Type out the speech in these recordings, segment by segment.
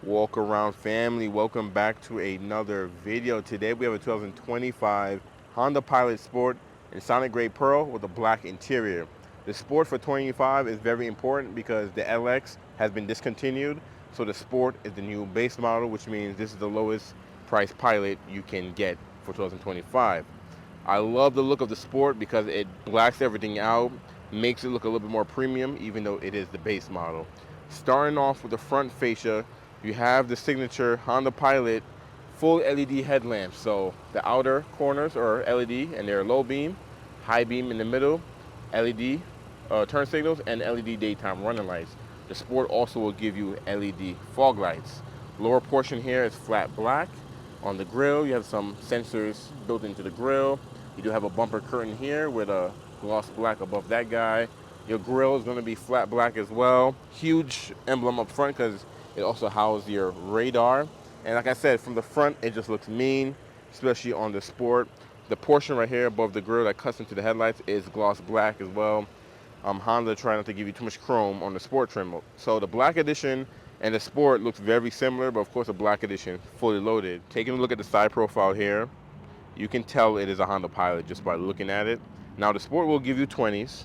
Walkaround family, welcome back to another video. Today we have a 2025 Honda Pilot Sport in Sonic Gray Pearl with a black interior. The Sport for 25 is very important because the LX has been discontinued, so the Sport is the new base model, which means this is the lowest price Pilot you can get for 2025. I love the look of the Sport because it blacks everything out, makes it look a little bit more premium even though it is the base model. Starting off with the front fascia, you have the signature Honda Pilot full LED headlamps. So the outer corners are LED and they're low beam, high beam in the middle, LED turn signals, and LED daytime running lights. The Sport also will give you LED fog lights. Lower portion here is flat black. On the grille, you have some sensors built into the grille. You do have a bumper curtain here with a gloss black above that guy. Your grille is going to be flat black as well. Huge emblem up front because it also houses your radar. And like I said, from the front, it just looks mean, especially on the Sport. The portion right here above the grille that cuts into the headlights is gloss black as well. Honda trying not to give you too much chrome on the Sport trim. So the black edition and the Sport looks very similar, but of course the black edition fully loaded. Taking a look at the side profile here, you can tell it is a Honda Pilot just by looking at it. Now the Sport will give you 20s.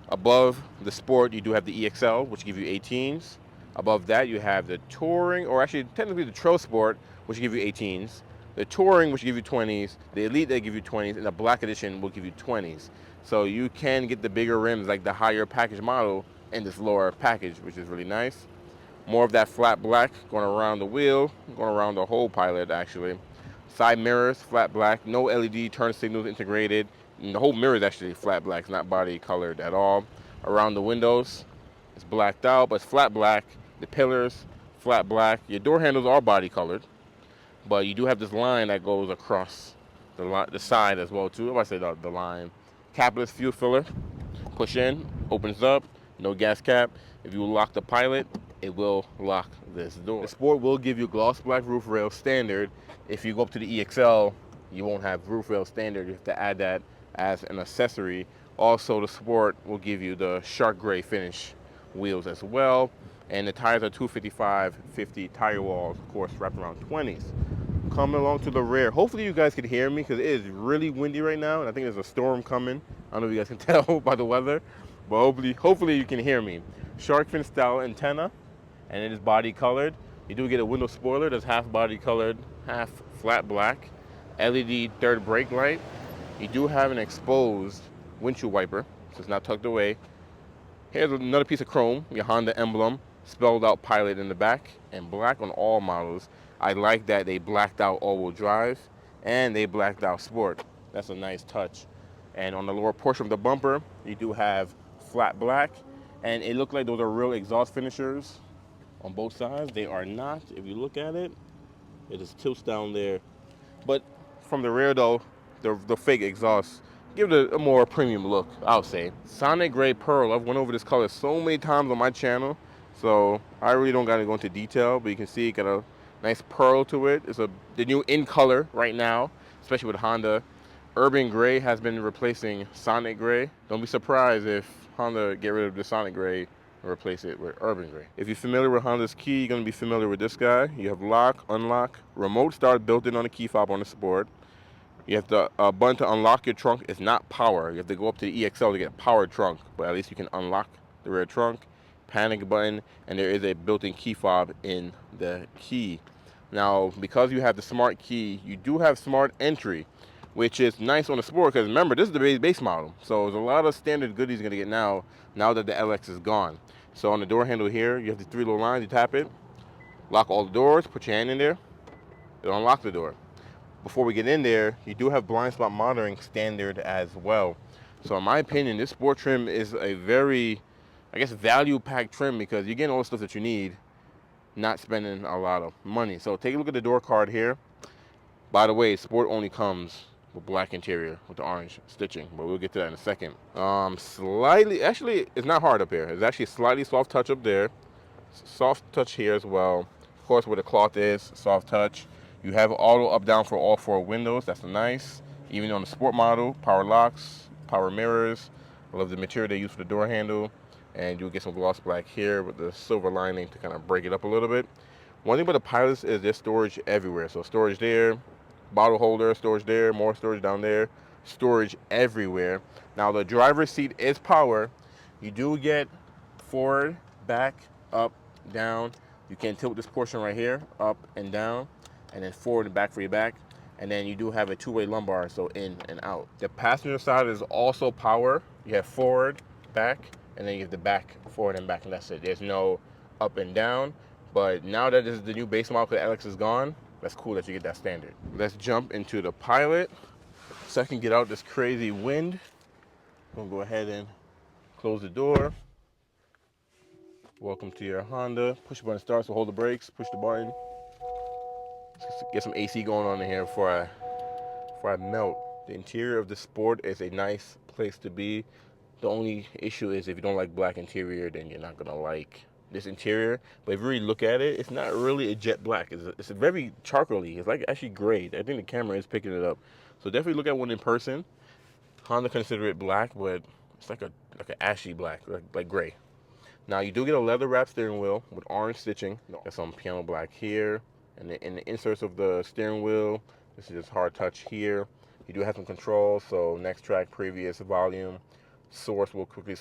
Above the Sport, you do have the EXL, which give you 18s. Above that, you have the Touring, or actually technically the Trail Sport, which give you 18s. The Touring, which give you 20s. The Elite, they give you 20s. And the Black Edition will give you 20s. So you can get the bigger rims, like the higher package model, in this lower package, which is really nice. More of that flat black going around the wheel, going around the whole Pilot, actually. Side mirrors, flat black. No LED turn signals integrated. And the whole mirror is actually flat black. It's not body colored at all. Around the windows, it's blacked out, but it's flat black. The pillars, flat black. Your door handles are body colored, but you do have this line that goes across the side as well too. If I say the line, capless fuel filler, push in, opens up, no gas cap. If you lock the Pilot, it will lock this door. The Sport will give you gloss black roof rail standard. If you go up to the EXL, you won't have roof rail standard. You have to add that as an accessory. Also, the Sport will give you the shark gray finish wheels as well. And the tires are 255/50 tire walls, of course, wrapped around 20s. Coming along to the rear. Hopefully you guys can hear me because it is really windy right now, and I think there's a storm coming. I don't know if you guys can tell by the weather, but hopefully you can hear me. Shark fin style antenna, and it is body colored. You do get a window spoiler that's half body colored, half flat black. LED third brake light. You do have an exposed windshield wiper, so it's not tucked away. Here's another piece of chrome, your Honda emblem, spelled out Pilot in the back, and black on all models. I like that they blacked out all-wheel drive, and they blacked out Sport. That's a nice touch. And on the lower portion of the bumper, you do have flat black, and it looked like those are real exhaust finishers on both sides. They are not. If you look at it, it just tilts down there. But from the rear though, the fake exhaust give it a more premium look, I'll say. Sonic Gray Pearl, I've went over this color so many times on my channel, so I really don't gotta go into detail, but you can see it got a nice pearl to it. It's the new in color right now, especially with Honda. Urban Gray has been replacing Sonic Gray. Don't be surprised if Honda get rid of the Sonic Gray and replace it with Urban Gray. If you're familiar with Honda's key, you're gonna be familiar with this guy. You have lock, unlock, remote start built in on the key fob on the Sport. You have the button to unlock your trunk. It's not power. You have to go up to the EXL to get a powered trunk, but at least you can unlock the rear trunk. Panic button, and there is a built-in key fob in the key. Now, because you have the smart key, you do have smart entry, which is nice on the Sport because remember, this is the base model. So there's a lot of standard goodies you're gonna get now that the LX is gone. So on the door handle here, you have the 3 little lines. You tap it, lock all the doors, put your hand in there, it'll unlock the door. Before we get in there, you do have blind spot monitoring standard as well. So in my opinion, this Sport trim is a very, I guess, value-packed trim because you're getting all the stuff that you need, not spending a lot of money. So take a look at the door card here. By the way, Sport only comes with black interior with the orange stitching, but we'll get to that in a second. Actually, it's not hard up here. It's actually slightly soft touch up there. Soft touch here as well. Of course, where the cloth is, soft touch. You have auto up down for all 4 windows. That's nice. Even on the Sport model, power locks, power mirrors. I love the material they use for the door handle. And you'll get some gloss black here with the silver lining to kind of break it up a little bit. One thing about the Pilots is there's storage everywhere. So storage there, bottle holder, storage there, more storage down there, storage everywhere. Now the driver's seat is power. You do get forward, back, up, down. You can tilt this portion right here, up and down, and then forward and back for your back. And then you do have a two-way lumbar, so in and out. The passenger side is also power. You have forward, back, and then you have the back, forward and back, and that's it. There's no up and down. But now that this is the new base model, because Alex is gone, that's cool that you get that standard. Let's jump into the Pilot. So I can get out this crazy wind. I'm gonna go ahead and close the door. Welcome to your Honda. Push the button start, so hold the brakes, push the button. Let's get some AC going on in here before I melt. The interior of the Sport is a nice place to be. The only issue is if you don't like black interior, then you're not gonna like this interior. But if you really look at it, it's not really a jet black. It's a very charcoaly. It's like actually gray. I think the camera is picking it up. So definitely look at one in person. Honda consider it black, but it's like an ashy black, like gray. Now you do get a leather wrap steering wheel with orange stitching. Got some piano black here, and in the inserts of the steering wheel, this is just hard touch here. You do have some controls, so next track, previous, volume, source will quickly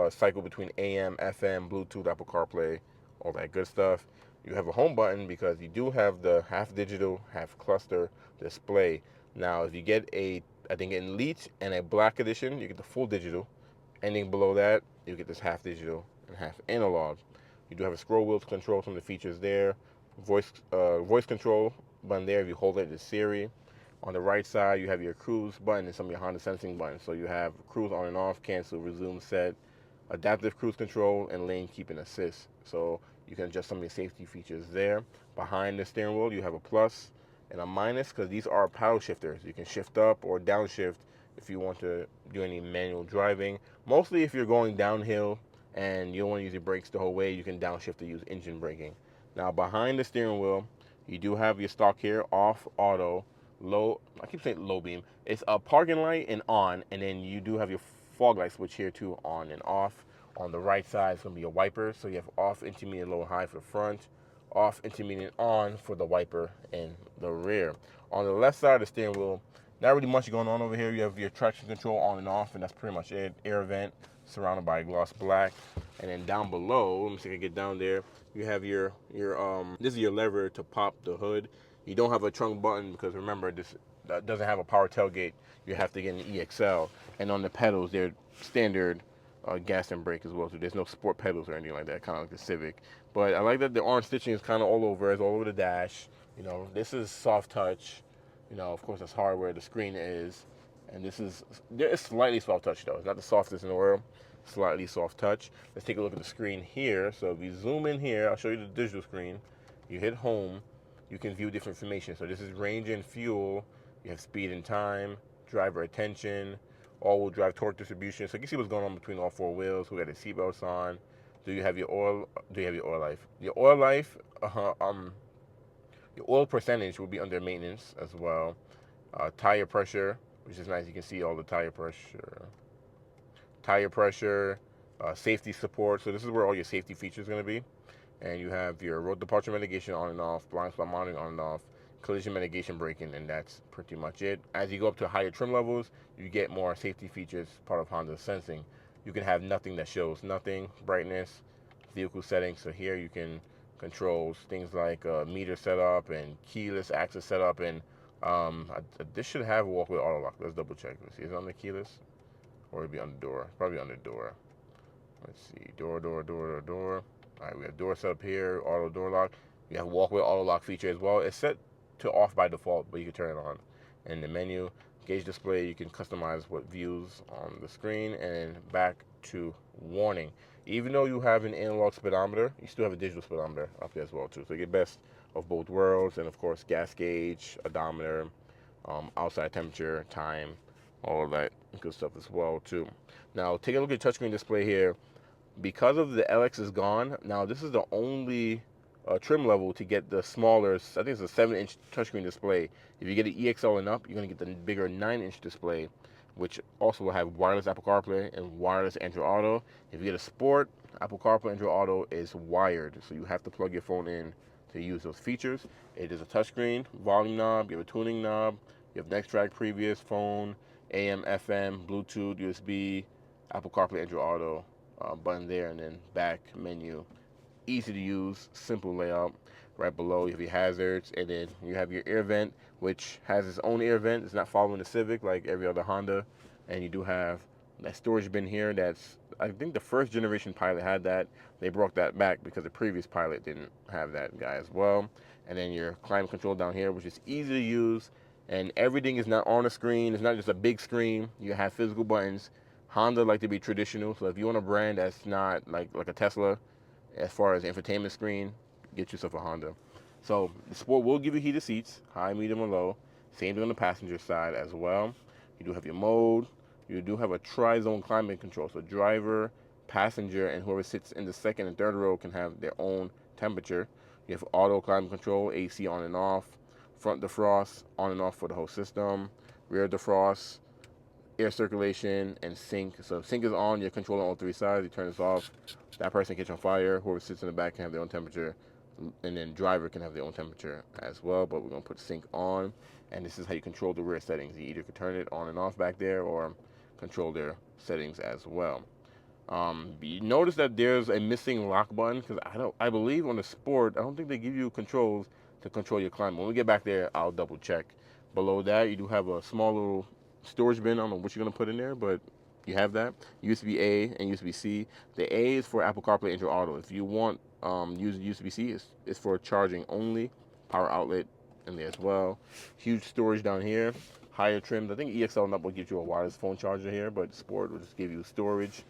cycle between AM, FM, Bluetooth, Apple CarPlay, all that good stuff. You have a home button because you do have the half digital, half cluster display. Now, if you get I think an Elite and a Black Edition, you get the full digital. Anything below that, you get this half digital and half analog. You do have a scroll wheel to control some of the features there. Voice control button there. If you hold it, it's Siri. On the right side, you have your cruise button and some of your Honda sensing buttons. So you have cruise on and off, cancel, resume, set, adaptive cruise control, and lane keeping assist. So you can adjust some of the safety features there. Behind the steering wheel, you have a plus and a minus because these are paddle shifters. You can shift up or downshift if you want to do any manual driving. Mostly if you're going downhill and you don't want to use your brakes the whole way, you can downshift to use engine braking. Now behind the steering wheel, you do have your stock here, off, auto, low, I keep saying low beam. It's a parking light and on, and then you do have your fog light switch here too, on and off. On the right side is going to be your wiper, so you have off, intermediate, low, and high for the front, off, intermediate, on for the wiper in the rear. On the left side of the steering wheel, not really much going on over here. You have your traction control on and off, and that's pretty much it. Air vent surrounded by gloss black. And then down below, let me see if I can get down there, you have your this is your lever to pop the hood. You don't have a trunk button because remember this doesn't have a power tailgate. You have to get an EXL. And on the pedals, they're standard gas and brake as well. So there's no sport pedals or anything like that, kind of like the Civic. But I like that the orange stitching is kind of all over. It's all over the dash. You know, this is soft touch. You know, of course, that's hardware. The screen is, and there is slightly soft touch though. It's not the softest in the world. Slightly soft touch. Let's take a look at the screen here. So if you zoom in here, I'll show you the digital screen. You hit home, you can view different information. So this is range and fuel. You have speed and time, driver attention, all-wheel drive torque distribution. So you can see what's going on between all four wheels. We got the seatbelts on. Do you have your oil? Do you have your oil life? Your oil life, your oil percentage will be under maintenance as well. Tire pressure, which is nice. You can see all the tire pressure, safety support. So this is where all your safety features are going to be. And you have your road departure mitigation on and off, blind spot monitoring on and off, collision mitigation braking, and that's pretty much it. As you go up to higher trim levels, you get more safety features, part of Honda sensing. You can have nothing that shows nothing, brightness, vehicle settings. So here you can control things like meter setup and keyless access setup. And this should have a walkway auto lock. Let's double check. Let's see, is it on the keyless? Or it'd be on the door. Probably on the door. Let's see. Door. All right, we have door set up here, auto door lock. We have walkway auto lock feature as well. It's set to off by default, but you can turn it on. And the menu, gauge display, you can customize what views on the screen, and back to warning. Even though you have an analog speedometer, you still have a digital speedometer up there as well too. So you get best of both worlds, and of course gas gauge, odometer, outside temperature, time, all of that good stuff as well too. Now take a look at the touchscreen display here. Because of the LX is gone, now this is the only trim level to get the smaller, I think it's a 7-inch touchscreen display. If you get an EXL and up, you're going to get the bigger 9-inch display, which also will have wireless Apple CarPlay and wireless Android Auto. If you get a Sport, Apple CarPlay Android Auto is wired, so you have to plug your phone in to use those features. It is a touchscreen, volume knob, you have a tuning knob, you have next track, previous, phone, AM, FM, Bluetooth, USB, Apple CarPlay, Android Auto button there, and then back menu. Easy to use, simple layout. Right below you have your hazards, and then you have your air vent, which has its own air vent. It's not following the Civic like every other Honda. And you do have that storage bin here. That's, I think the first generation Pilot had that. They brought that back because the previous Pilot didn't have that guy as well. And then your climate control down here, which is easy to use, and everything is not on a screen. It's not just a big screen. You have physical buttons. Honda like to be traditional, so if you want a brand that's not like a Tesla as far as infotainment screen, get yourself a Honda. So the Sport will give you heated seats, high, medium, and low. Same thing on the passenger side as well. You do have your mode. You do have a tri-zone climate control. So driver, passenger, and whoever sits in the second and third row can have their own temperature. You have auto climate control, AC on and off, front defrost on and off for the whole system, rear defrost, air circulation, and sync. So if sync is on, you're controlling all three sides. You turn this off, that person catch on fire. Whoever sits in the back can have their own temperature, and then driver can have their own temperature as well. But we're gonna put sync on, and this is how you control the rear settings. You either can turn it on and off back there, or control their settings as well. You notice that there's a missing lock button because I believe on the Sport, I don't think they give you controls to control your climate. When we get back there, I'll double check. Below that, you do have a small little storage bin. I don't know what you're gonna put in there, but you have that. USB A and USB C. The A is for Apple CarPlay, Android Auto. If you want use USB C, it's for charging only. Power outlet in there as well. Huge storage down here. Higher trimmed. I think EXL and up will give you a wireless phone charger here, but Sport will just give you storage.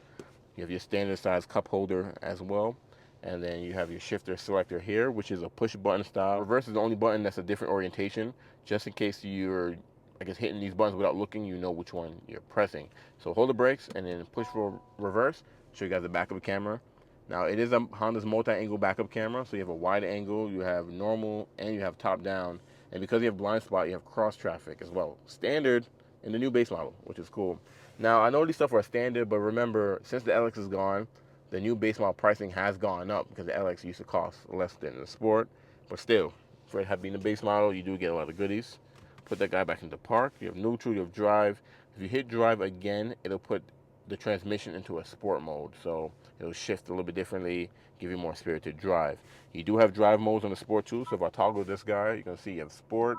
You have your standard size cup holder as well. And then you have your shifter selector here, which is a push button style. Reverse is the only button that's a different orientation, just in case you're, I guess, hitting these buttons without looking, you know which one you're pressing. So hold the brakes and then push for reverse. Show you guys the backup camera. Now it is a Honda's multi-angle backup camera, so you have a wide angle, you have normal, and you have top down. And because you have blind spot, you have cross traffic as well. Standard in the new base model, which is cool. Now I know these stuff are standard, but remember, since the LX is gone, the new base model pricing has gone up because the LX used to cost less than the Sport. But still, for it being the base model, you do get a lot of goodies. Put that guy back into park. You have neutral, you have drive. If you hit drive again, it'll put the transmission into a sport mode. So it'll shift a little bit differently, give you more spirited drive. You do have drive modes on the Sport too. So if I toggle this guy, you can see you have Sport,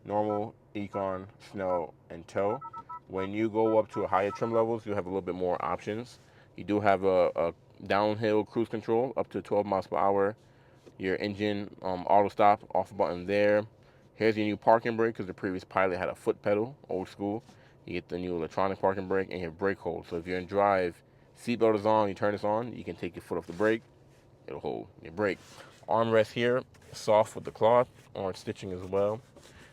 normal, Econ, Snow, and Tow. When you go up to higher trim levels, you have a little bit more options. You do have a downhill cruise control up to 12 miles per hour. Your engine auto stop off button there. Here's your new parking brake because the previous Pilot had a foot pedal, old school. You get the new electronic parking brake and your brake hold. So if you're in drive, seatbelt is on, you turn this on, you can take your foot off the brake, it'll hold your brake. Armrest here, soft with the cloth, orange stitching as well.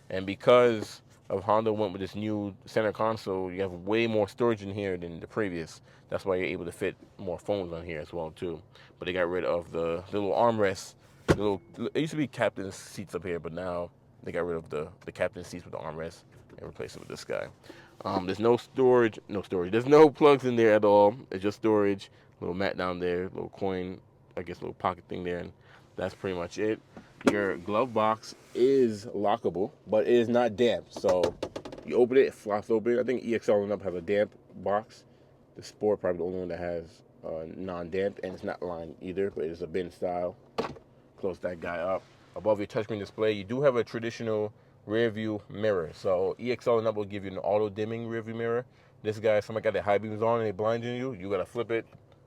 And because of Honda went with this new center console, you have way more storage in here than the previous. That's why you're able to fit more phones on here as well too. But they got rid of the little armrest. It used to be captain's seats up here, but now they got rid of the captain's seats with the armrest and replaced it with this guy. There's no storage. There's no plugs in there at all. It's just storage. Little mat down there, little coin, I guess, little pocket thing there, and that's pretty much it. Your glove box is lockable, but it is not damp. So you open it, it flops open. I think EXL and up has a damp box. The Sport probably the only one that has non-damp, and it's not lined either, but it's a bin style. Close that guy up. Above your touchscreen display, you do have a traditional rear view mirror. So EXL and up will give you an auto dimming rear view mirror. This guy, if somebody got their high beams on and they blinding you, you gotta flip it.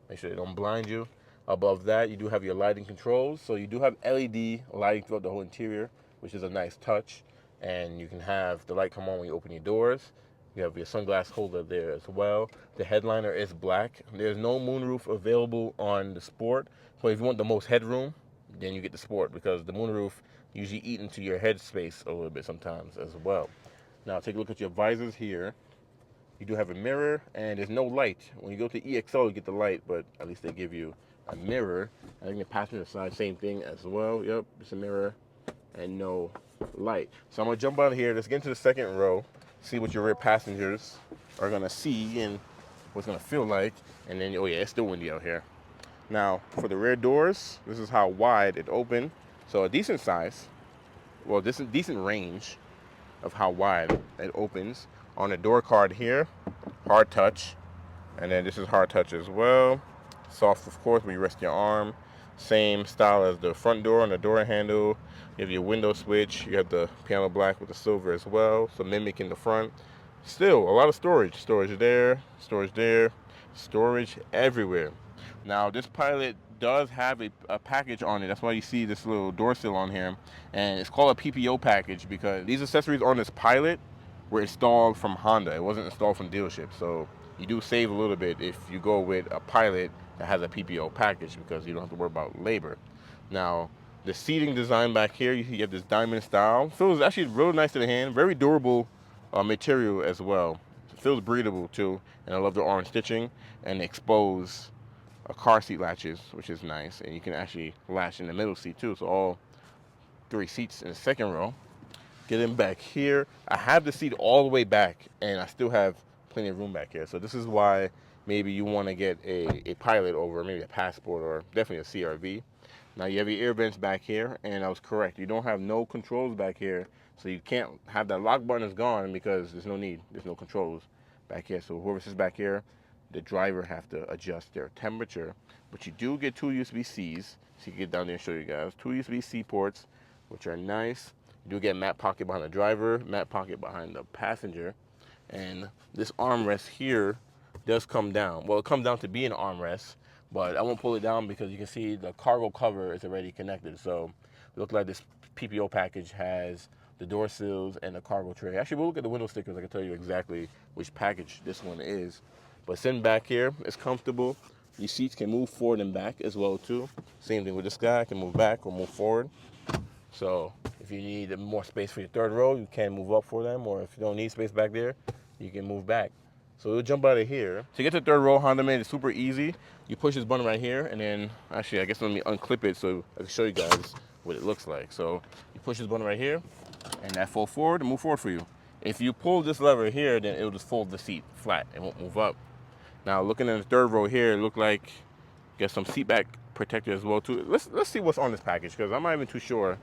Make sure they don't blind you. Above that, you do have your lighting controls. So you do have LED lighting throughout the whole interior, which is a nice touch. And you can have the light come on when you open your doors. You have your sunglass holder there as well. The headliner is black. There's no moonroof available on the Sport. So if you want the most headroom, then you get the Sport, because the moonroof usually eat into your head space a little bit sometimes as well. Now take a look at your visors here. You do have a mirror, and there's no light. When you go to EXL, you get the light, but at least they give you a mirror. I think the passenger side, same thing as well. Yep, it's a mirror and no light. So I'm gonna jump out of here. Let's get into the second row, see what your rear passengers are gonna see and what's gonna feel like. And then, oh yeah, it's still windy out here. Now, for the rear doors, this is how wide it open. So a decent size, well, decent range of how wide it opens. On the door card here, hard touch, and then this is hard touch as well. Soft, of course, where you rest your arm. Same style as the front door on the door handle. You have your window switch. You have the piano black with the silver as well, so mimicking the front. Still a lot of storage. Storage there, storage there, storage everywhere. Now this Pilot does have a package on it. That's why you see this little door sill on here, and it's called a PPO package because these accessories on this Pilot were installed from Honda. It wasn't installed from dealership, so you do save a little bit if you go with a Pilot that has a PPO package because you don't have to worry about labor. Now, the seating design back here, you have this diamond style. Feels actually real nice to the hand. Very durable material as well. It feels breathable too, and I love the orange stitching and the exposed car seat latches, which is nice. And you can actually latch in the middle seat too, so all 3 seats in the second row. Getting back here, I have the seat all the way back, and I still have plenty of room back here. So this is why maybe you want to get a Pilot over maybe a Passport or definitely a CRV. Now you have your ear vents back here, and I was correct. You don't have no controls back here, so you can't have that lock button is gone because there's no need. There's no controls back here. So whoever sits back here, the driver have to adjust their temperature. But you do get 2 USB-Cs, so you can get down there and show you guys. 2 USB-C ports, which are nice. You do get a mat pocket behind the driver, mat pocket behind the passenger, and this armrest here does come down. Well, it comes down to be an armrest, but I won't pull it down because you can see the cargo cover is already connected. So it looks like this PPO package has the door sills and the cargo tray. Actually, we'll look at the window stickers. I can tell you exactly which package this one is. But sitting back here, it's comfortable. These seats can move forward and back as well too. Same thing with this guy, can move back or move forward. So if you need more space for your third row, you can move up for them, or if you don't need space back there, you can move back. So we'll jump out of here. To get to third row, Honda made it super easy. You push this button right here, and then actually, I guess let me unclip it so I can show you guys what it looks like. So you push this button right here, and that fold forward and move forward for you. If you pull this lever here, then it'll just fold the seat flat. It won't move up. Now looking at the third row here, it looked like get some seat back protector as well too. Let's see what's on this package because I'm not even too sure.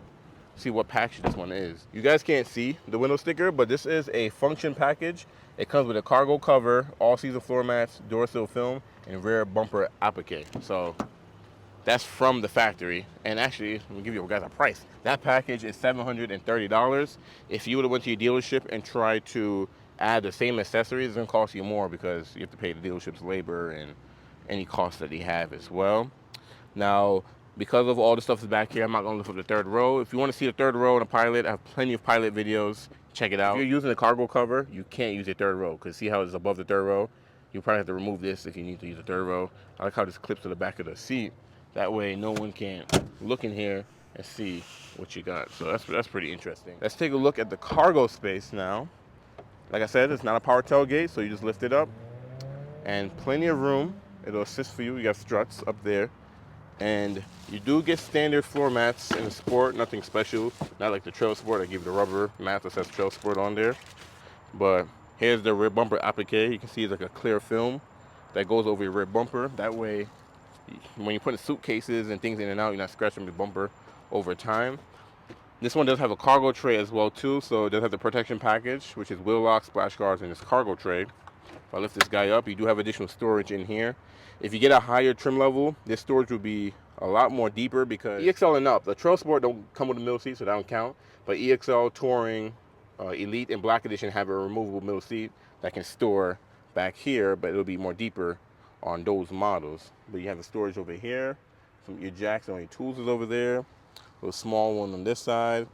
See what package this one is. You guys can't see the window sticker, but this is a function package. It comes with a cargo cover, all-season floor mats, door sill film, and rear bumper applique. So that's from the factory. And actually, let me give you guys a price. That package is $730. If you would have went to your dealership and tried to add the same accessories, it's gonna cost you more because you have to pay the dealership's labor and any costs that they have as well. Now, because of all the stuff that's back here, I'm not gonna lift up the third row. If you wanna see the third row in a Pilot, I have plenty of Pilot videos. Check it out. If you're using the cargo cover, you can't use your third row because see how it's above the third row? You probably have to remove this if you need to use the third row. I like how this clips to the back of the seat. That way no one can look in here and see what you got. So that's pretty interesting. Let's take a look at the cargo space now. Like I said, it's not a power tailgate, so you just lift it up. And plenty of room. It'll assist for you. You got struts up there. And you do get standard floor mats in the Sport, nothing special. Not like the Trail Sport, I give you the rubber mat that says Trail Sport on there. But here's the rear bumper applique. You can see it's like a clear film that goes over your rear bumper. That way, when you're putting suitcases and things in and out, you're not scratching your bumper over time. This one does have a cargo tray as well too, so it does have the protection package, which is wheel locks, splash guards, and this cargo tray. If I lift this guy up, you do have additional storage in here. If you get a higher trim level, this storage will be a lot more deeper because EXL and up, the Trail Sport don't come with a middle seat, so that don't count. But EXL, Touring, Elite, and Black Edition have a removable middle seat that can store back here, but it'll be more deeper on those models. But you have the storage over here. Some of your jacks and your tools is over there. A little small one on this side.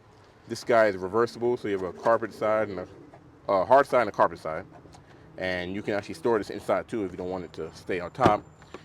This guy is reversible, so you have a carpet side and a hard side and a carpet side. And you can actually store this inside too if you don't want it to stay on top.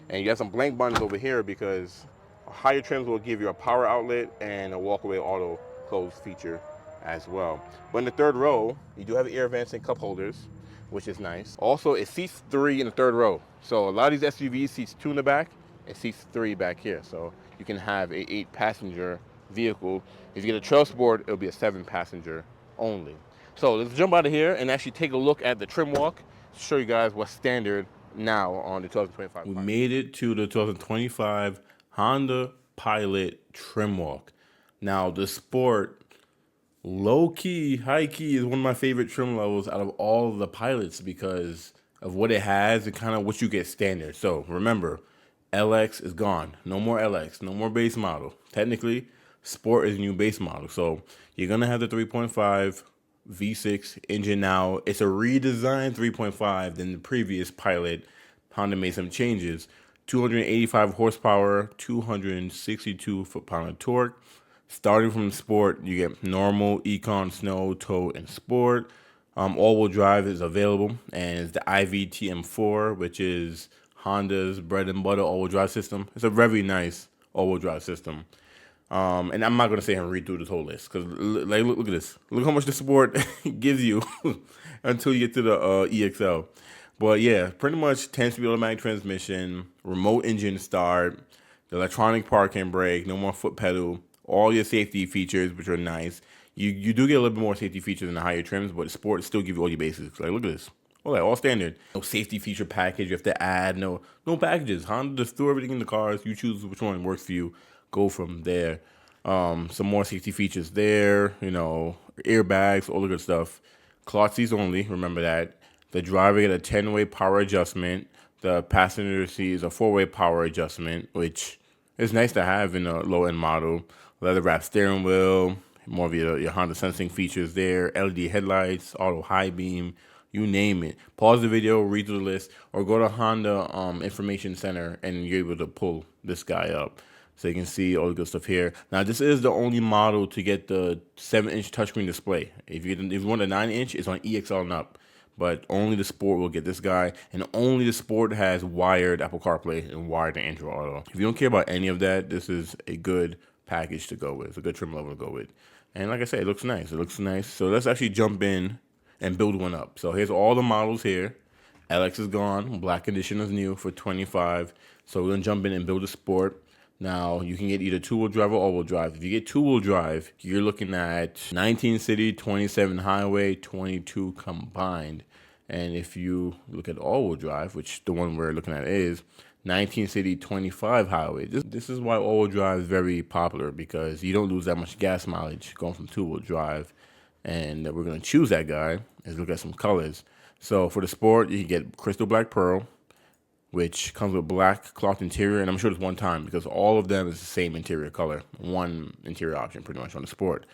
And you have some blank buttons over here because higher trims will give you a power outlet and a walkaway auto close feature as well. But in the third row, you do have air vents and cup holders, which is nice. Also, it seats 3 in the third row. So a lot of these SUVs seats 2 in the back, it seats 3 back here. So you can have a 8-passenger vehicle. If you get a Trail Sport, it'll be a 7-passenger only. So let's jump out of here and actually take a look at the trim walk, show you guys what's standard now on the 2025. We made it to the 2025 Honda Pilot trim walk. Now, the Sport, low key, high key, is one of my favorite trim levels out of all of the Pilots because of what it has and kind of what you get standard. So remember, LX is gone. No more LX. No more base model. Technically, Sport is a new base model. So you're gonna have the 3.5 V6 engine now. It's a redesigned 3.5 than the previous Pilot. Honda made some changes. 285 horsepower, 262 foot-pound of torque. Starting from Sport, you get normal, Econ, Snow, Tow, and Sport. All-wheel drive is available, and it's the IVTM4, which is Honda's bread and butter all-wheel drive system. It's a very nice all-wheel drive system. And I'm not gonna say and read through this whole list because, like, look at this. Look how much the Sport gives you until you get to the EXL. But yeah, pretty much 10-speed automatic transmission, remote engine start, the electronic parking brake, no more foot pedal, all your safety features, which are nice. You do get a little bit more safety features in the higher trims, but Sport still give you all your basics. Like, look at this. All standard. No safety feature package you have to add. No packages. Honda just threw everything in the cars. You choose which one works for you. Go from there. Some more safety features there. Airbags, all the good stuff. Cloth seats only. Remember that. The driver get a 10-way power adjustment. The passenger seat is a 4-way power adjustment, which is nice to have in a low-end model. Leather wrapped steering wheel, more of your Honda sensing features there, LED headlights, auto high beam, you name it. Pause the video, read through the list, or go to Honda Information Center and you're able to pull this guy up. So you can see all the good stuff here. Now, this is the only model to get the 7-inch touchscreen display. If you want a 9-inch, it's on EXL and up. But only the Sport will get this guy, and only the Sport has wired Apple CarPlay and wired Android Auto. If you don't care about any of that, this is a good package to go with. It's a good trim level to go with. And like I said, it looks nice. It looks nice. So let's actually jump in and build one up. So here's all the models here. LX is gone. Black Edition is new for 25. So we're going to jump in and build a Sport. Now, you can get either two-wheel drive or all-wheel drive. If you get two-wheel drive, you're looking at 19 city, 27 highway, 22 combined. And if you look at all-wheel drive, which the one we're looking at is 19 city, 25 highway. This is why all-wheel drive is very popular because you don't lose that much gas mileage going from two-wheel drive. And we're going to choose that guy. Let's look at some colors. So for the Sport, you can get Crystal Black Pearl, which comes with black cloth interior, and I'm sure it's one time because all of them is the same interior color, one interior option pretty much on the Sport.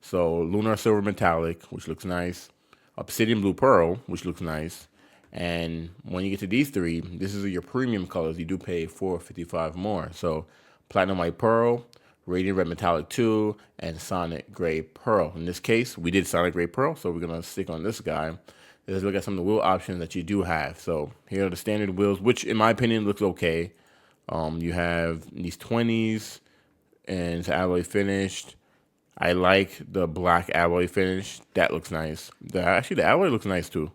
So Lunar Silver Metallic, which looks nice, Obsidian Blue Pearl, which looks nice, and when you get to these three, this is your premium colors. You do pay $455 more. So Platinum White Pearl, Radiant Red Metallic 2, and Sonic Gray Pearl. In this case, we did Sonic Gray Pearl, so we're gonna stick on this guy. Let's look at some of the wheel options that you do have. So here are the standard wheels, which in my opinion looks okay. You have these 20s, and it's alloy finished. I like the black alloy finish. That looks nice. Actually, the alloy looks nice too.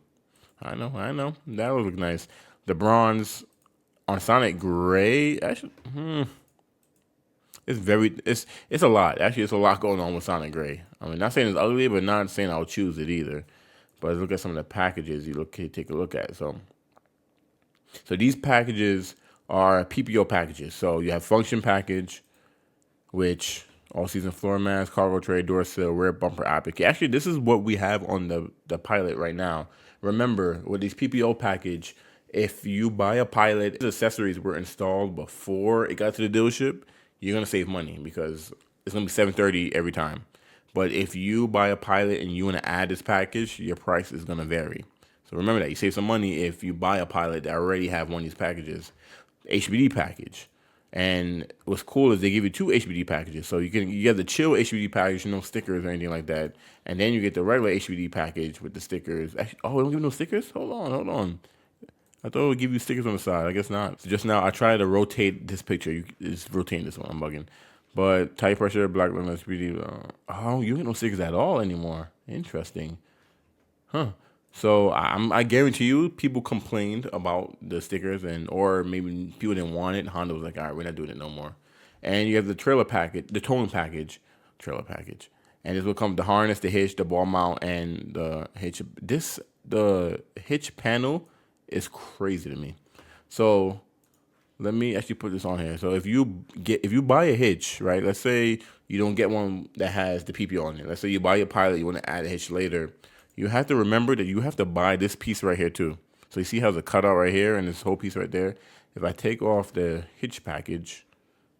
I know. The alloy looks nice. The bronze on Sonic Gray, actually, it's a lot. Actually, it's a lot going on with Sonic Gray. I mean, not saying it's ugly, but not saying I'll choose it either. But let's look at some of the packages take a look at. So these packages are PPO packages. So you have function package, which all-season floor mats, cargo tray, door sill, rear bumper applique. Actually, this is what we have on the Pilot right now. Remember, with these PPO package, if you buy a Pilot, the accessories were installed before it got to the dealership, you're gonna save money because it's gonna be $730 every time. But if you buy a Pilot and you want to add this package, your price is going to vary. So remember that. You save some money if you buy a Pilot that already have one of these packages. HBD package. And what's cool is they give you two HBD packages. So you get the chill HBD package, no stickers or anything like that. And then you get the regular HBD package with the stickers. Actually, they don't give no stickers? Hold on. I thought it would give you stickers on the side. I guess not. So just now, I tried to rotate this picture. It's rotating this one. I'm bugging. But tire pressure, black limit, speedy. You get no stickers at all anymore. Interesting, huh? So I guarantee you, people complained about the stickers, or maybe people didn't want it. Honda was like, all right, we're not doing it no more. And you have the trailer package, the towing package, and this will come the harness, the hitch, the ball mount, and the hitch. The hitch panel is crazy to me. So let me actually put this on here. So if you buy a hitch, right? Let's say you don't get one that has the PPO on it. Let's say you buy your Pilot, you want to add a hitch later. You have to remember that you have to buy this piece right here too. So you see how the cutout right here and this whole piece right there? If I take off the hitch package,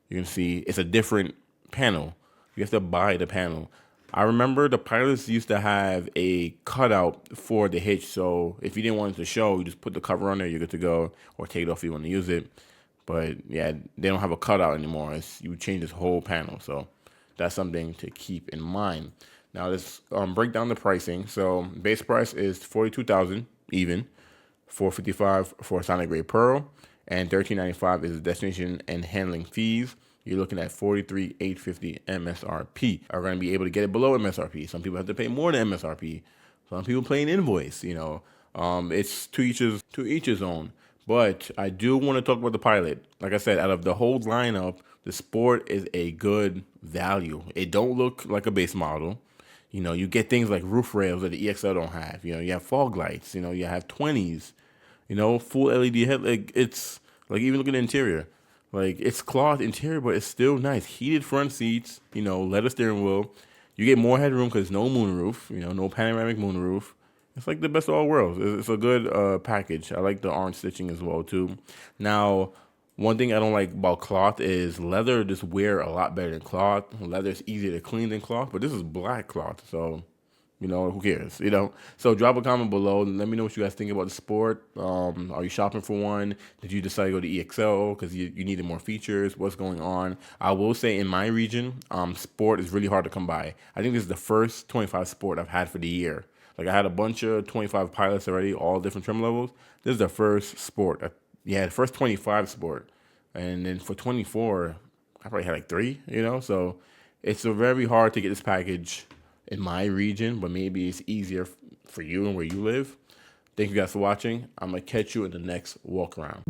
you can see it's a different panel. You have to buy the panel. I remember the Pilots used to have a cutout for the hitch, so if you didn't want it to show, you just put the cover on there, you're good to go, or take it off if you want to use it. But yeah, they don't have a cutout anymore. You change this whole panel, so that's something to keep in mind. Now let's break down the pricing. So base price is $42,000 even, $455 for Sonic Gray Pearl, and $13.95 is the destination and handling fees. You're looking at $43,850 MSRP. Are going to be able to get it below MSRP. Some people have to pay more than MSRP. Some people pay an invoice. It's to each his own. But I do want to talk about the Pilot. Like I said, out of the whole lineup, the Sport is a good value. It don't look like a base model. You get things like roof rails that the EXL don't have. You have fog lights. You have 20s. Full LED head. Like, it's like, even look at the interior. Like, it's cloth interior, but it's still nice. Heated front seats. Leather steering wheel. You get more headroom because no moonroof. No panoramic moonroof. It's like the best of all worlds. It's a good package. I like the orange stitching as well too. Now, one thing I don't like about cloth is leather just wear a lot better than cloth. Leather is easier to clean than cloth, but this is black cloth, so who cares? So drop a comment below and let me know what you guys think about the Sport. Are you shopping for one? Did you decide to go to EXL because you needed more features? What's going on? I will say in my region, Sport is really hard to come by. I think this is the first 25 Sport I've had for the year. Like, I had a bunch of 25 Pilots already, all different trim levels. This is the first Sport. The first 25 Sport. And then for 24, I probably had like 3, So it's very hard to get this package in my region, but maybe it's easier for you and where you live. Thank you guys for watching. I'm going to catch you in the next walk around.